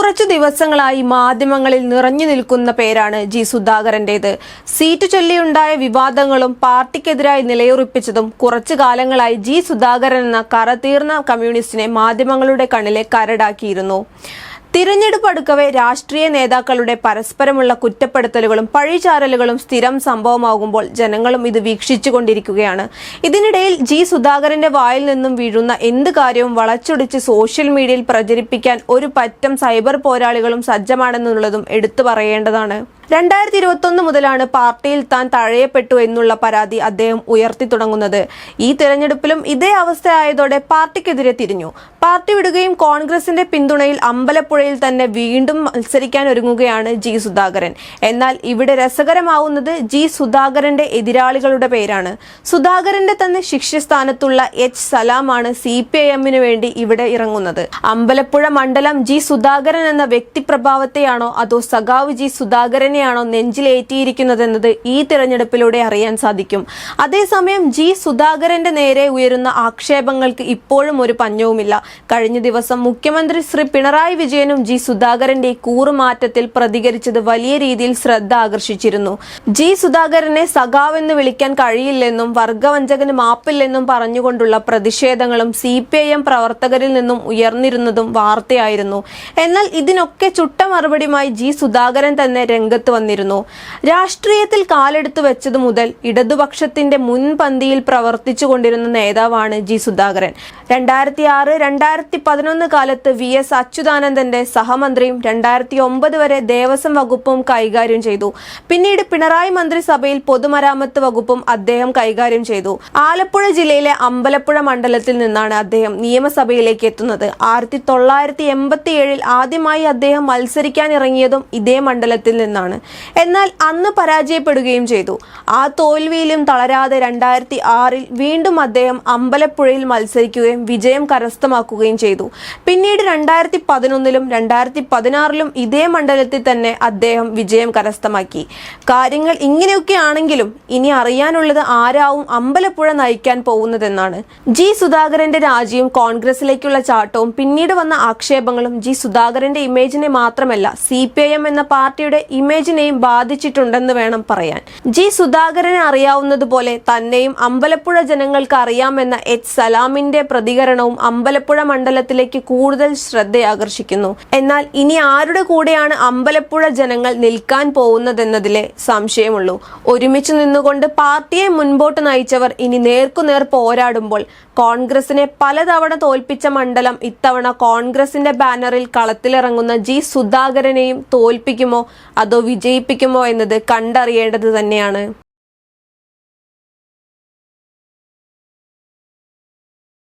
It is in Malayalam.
കുറച്ചു ദിവസങ്ങളായി മാധ്യമങ്ങളിൽ നിറഞ്ഞു നിൽക്കുന്ന പേരാണ് ജി സുധാകരന്റേത്. സീറ്റ് ചൊല്ലിയുണ്ടായ വിവാദങ്ങളും പാർട്ടിക്കെതിരായി നിലയുറപ്പിച്ചതും കുറച്ചു കാലങ്ങളായി ജി സുധാകരൻ എന്ന കറതീർന്ന കമ്മ്യൂണിസ്റ്റിനെ മാധ്യമങ്ങളുടെ കണ്ണിലെ കരടാക്കിയിരുന്നു. തിരഞ്ഞെടുപ്പ് അടുക്കവെ രാഷ്ട്രീയ നേതാക്കളുടെ പരസ്പരമുള്ള കുറ്റപ്പെടുത്തലുകളും പഴിചാരലുകളും സ്ഥിരം സംഭവമാകുമ്പോൾ ജനങ്ങളും ഇത് വീക്ഷിച്ചുകൊണ്ടിരിക്കുകയാണ്. ഇതിനിടയിൽ ജി സുധാകരന്റെ വായിൽ നിന്നും വീഴുന്ന എന്ത് കാര്യവും വളച്ചൊടിച്ച് സോഷ്യൽ മീഡിയയിൽ പ്രചരിപ്പിക്കാൻ ഒരു പറ്റം സൈബർ പോരാളികളും സജ്ജമാണെന്നുള്ളതും എടുത്തു പറയേണ്ടതാണ്. 2021 മുതലാണ് പാർട്ടിയിൽ താൻ തഴയപ്പെട്ടു എന്നുള്ള പരാതി അദ്ദേഹം ഉയർത്തി തുടങ്ങുന്നത്. ഈ തിരഞ്ഞെടുപ്പിലും ഇതേ അവസ്ഥയായതോടെ പാർട്ടിക്കെതിരെ തിരിഞ്ഞു. പാർട്ടി വിടുകയും കോൺഗ്രസിന്റെ പിന്തുണയിൽ അമ്പലപ്പുഴയിൽ തന്നെ വീണ്ടും മത്സരിക്കാൻ ഒരുങ്ങുകയാണ് ജി സുധാകരൻ. എന്നാൽ ഇവിടെ രസകരമാവുന്നത് ജി സുധാകരന്റെ എതിരാളികളുടെ പേരാണ്. സുധാകരന്റെ തന്നെ ശിഷ്യസ്ഥാനത്തുള്ള എച്ച് സലാമാണ് CPIM-ന് വേണ്ടി ഇവിടെ ഇറങ്ങുന്നത്. അമ്പലപ്പുഴ മണ്ഡലം ജി സുധാകരൻ എന്ന വ്യക്തിപ്രഭാവത്തെയാണോ അതോ സഖാവ് ജി സുധാകരനെ ാണോ നെഞ്ചിലേറ്റിയിരിക്കുന്നതെന്നത് ഈ തിരഞ്ഞെടുപ്പിലൂടെ അറിയാൻ സാധിക്കും. അതേസമയം ജി സുധാകരന്റെ നേരെ ഉയരുന്ന ആക്ഷേപങ്ങൾക്ക് ഇപ്പോഴും ഒരു പഞ്ഞവുമില്ല. കഴിഞ്ഞ ദിവസം മുഖ്യമന്ത്രി ശ്രീ പിണറായി വിജയനും ജി സുധാകരന്റെ കൂറുമാറ്റത്തിൽ പ്രതികരിച്ചത് വലിയ രീതിയിൽ ശ്രദ്ധ ആകർഷിച്ചിരുന്നു. ജി സുധാകരനെ സഖാവെന്ന് വിളിക്കാൻ കഴിയില്ലെന്നും വർഗവഞ്ചകന് മാപ്പില്ലെന്നും പറഞ്ഞുകൊണ്ടുള്ള പ്രതിഷേധങ്ങളും CPIM പ്രവർത്തകരിൽ നിന്നും ഉയർന്നിരുന്നതും വാർത്തയായിരുന്നു. എന്നാൽ ഇതിനൊക്കെ ചുട്ട മറുപടിയുമായി ജി സുധാകരൻ തന്നെ രംഗത്ത് വന്നിരുന്നു. രാഷ്ട്രീയത്തിൽ കാലെടുത്തു വെച്ചതു മുതൽ ഇടതുപക്ഷത്തിന്റെ മുൻപന്തിയിൽ പ്രവർത്തിച്ചു കൊണ്ടിരുന്ന നേതാവാണ് ജി സുധാകരൻ. 2006-2011 കാലത്ത് VS അച്യുതാനന്ദന്റെ സഹമന്ത്രിയും 2009 വരെ ദേവസ്വം വകുപ്പും കൈകാര്യം ചെയ്തു. പിന്നീട് പിണറായി മന്ത്രിസഭയിൽ പൊതുമരാമത്ത് വകുപ്പും അദ്ദേഹം കൈകാര്യം ചെയ്തു. ആലപ്പുഴ ജില്ലയിലെ അമ്പലപ്പുഴ മണ്ഡലത്തിൽ നിന്നാണ് അദ്ദേഹം നിയമസഭയിലേക്ക് എത്തുന്നത്. 1987 ആദ്യമായി അദ്ദേഹം മത്സരിക്കാനിറങ്ങിയതും ഇതേ മണ്ഡലത്തിൽ നിന്നാണ്. എന്നാൽ അന്ന് പരാജയപ്പെടുകയും ചെയ്തു. ആ തോൽവിയിലും തളരാതെ 2006 വീണ്ടും അദ്ദേഹം അമ്പലപ്പുഴയിൽ മത്സരിക്കുകയും വിജയം കരസ്ഥമാക്കുകയും ചെയ്തു. പിന്നീട് 2011-ലും 2016-ലും ഇതേ മണ്ഡലത്തിൽ തന്നെ അദ്ദേഹം വിജയം കരസ്ഥമാക്കി. കാര്യങ്ങൾ ഇങ്ങനെയൊക്കെ ആണെങ്കിലും ഇനി അറിയാനുള്ളത് ആരാവും അമ്പലപ്പുഴ നയിക്കാൻ പോകുന്നതെന്നാണ്. ജി സുധാകരന്റെ രാജിയും കോൺഗ്രസിലേക്കുള്ള ചാട്ടവും പിന്നീട് വന്ന ആക്ഷേപങ്ങളും ജി സുധാകരന്റെ ഇമേജിനെ മാത്രമല്ല CPIM എന്ന പാർട്ടിയുടെ ഇമേജിനെയും ബാധിച്ചിട്ടുണ്ടെന്ന് വേണം പറയാൻ. ജി സുധാകരനെ അറിയാവുന്നതുപോലെ തന്നെയും അമ്പലപ്പുഴ ജനങ്ങൾക്ക് അറിയാമെന്ന എച്ച് സലാമിന്റെ പ്രതികരണവും അമ്പലപ്പുഴ മണ്ഡലത്തിലേക്ക് കൂടുതൽ ശ്രദ്ധയാകർഷിക്കുന്നു. എന്നാൽ ഇനി ആരുടെ കൂടെയാണ് അമ്പലപ്പുഴ ജനങ്ങൾ നിൽക്കാൻ പോകുന്നതെന്നതിലെ സംശയമുള്ളൂ. ഒരുമിച്ച് നിന്നുകൊണ്ട് പാർട്ടിയെ മുൻപോട്ട് നയിച്ചവർ ഇനി നേർക്കുനേർ പോരാടുമ്പോൾ കോൺഗ്രസിനെ പലതവണ തോൽപ്പിച്ച മണ്ഡലം ഇത്തവണ കോൺഗ്രസിന്റെ ബാനറിൽ കളത്തിലിറങ്ങുന്ന ജി സുധാകരനെയും തോൽപ്പിക്കുമോ അതോ വിജയിപ്പിക്കുമോ എന്നത് കണ്ടറിയേണ്ടത് തന്നെയാണ്.